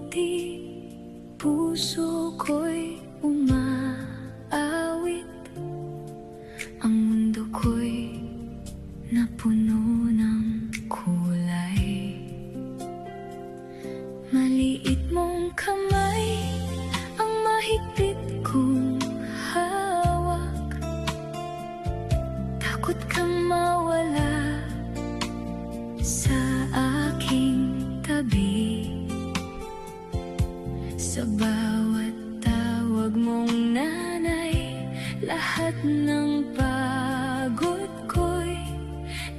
ngiti, puso ko'y umaawit. Ang mundo ko'y napuno ng kulay. Maliit mong kamay ang mahigpit kong hawak. Takot kang mawala sa aking tabi. Sa bawat tawag mong nanay, lahat ng pagod ko'y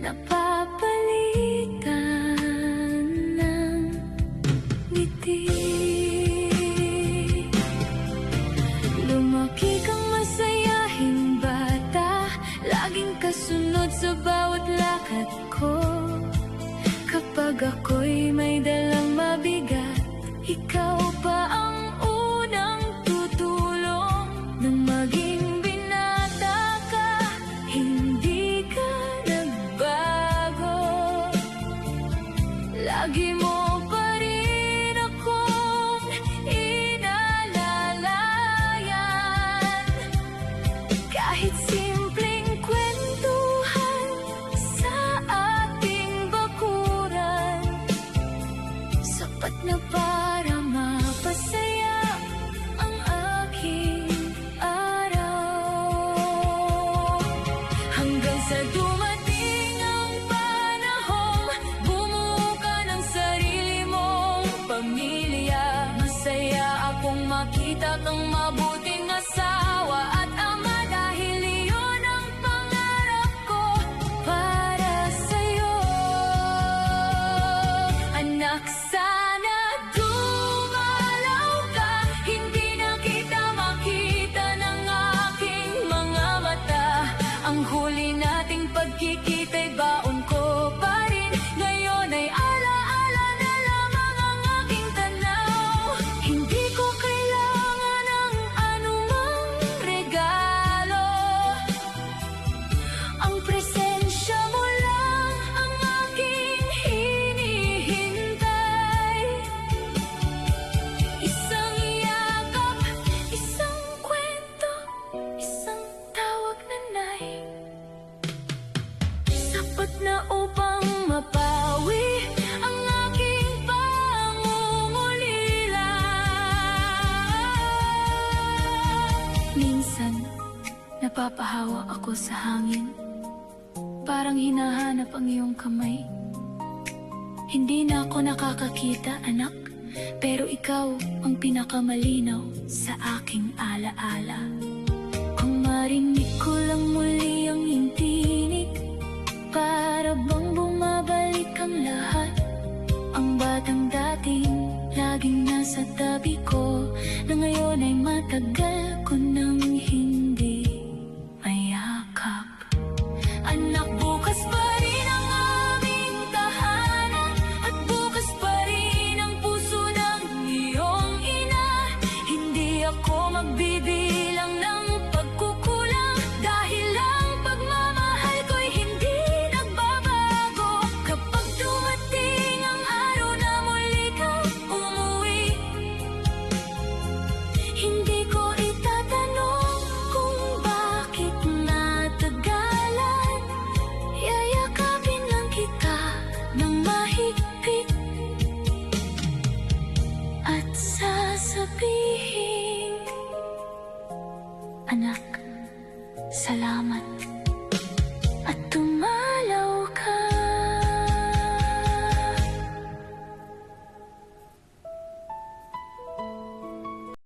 napapalitan ng ngiti. Lumaki kang masayahing bata, laging kasunod sa bawat lakad ko. Kapag ako'y may dalang mabigat, ikaw pa ang unang tutulong. Nang maging binata ka, hindi ka nagbago. Lagi mo pa rin akong inaalalayan. Kahit simpleng kwentuhan sa ating bakuran, sapat na para mapasaya ang aking araw. Hanggang sa dumating ang panahong bumuo ka ng sarili mong pamilya. Masaya akong makita kang mabuting asawa at ama, dahil iyon ang pangarap ko para sa'yo. Anak, sana dumalaw ka, hindi na kita makita ng aking mga mata. Ang huli nating pagkikita'y baon ko pa rin. Ngayon ay alaala na lamang ang aking tanaw. Hindi ko kailangan ng anumang regalo. Ang presensya mo lang ang aking hinihintay. Isang yakap, isang kwento, isang tawag nanay, sapat na upang mapawi ang aking pangungulila. Minsan, napapahawa ako sa hangin, parang hinahanap ang iyong kamay. Hindi na ako nakakakita, anak, pero ikaw ang pinakamalinaw sa aking alaala. Kung marinig ko lang muli ang iyong tinig, para bang bumabalik ang lahat. Ang batang dating laging nasa tabi ko, na ngayon ay matagal ko nang hindi mayakap. Anak, bukas pa rin ang aming tahanan, at bukas pa rin ang puso ng iyong ina. Hindi ako magbibilang ng pagkukulang, dahil ang pagmamahal ko'y hindi nagbabago. Kapag dumating ang araw na muli kang umuwi, hindi ko itatanong kung bakit natagalan. Yayakapin lang kita ng mahigpit at sasabihin, anak, salamat.